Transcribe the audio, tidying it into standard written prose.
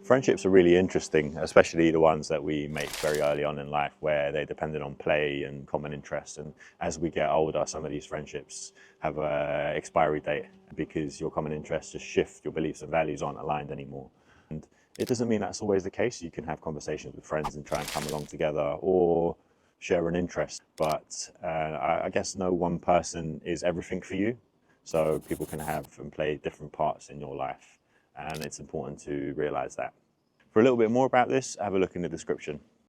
Friendships are really interesting, especially the ones that we make very early on in life where they're dependent on play and common interests. And as we get older, some of these friendships have a expiry date because your common interests just shift, your beliefs and values aren't aligned anymore. And it doesn't mean that's always the case. You can have conversations with friends and try and come along together or share an interest. But I guess no one person is everything for you. So people can have and play different parts in your life. And it's important to realize that. For a little bit more about this, have a look in the description.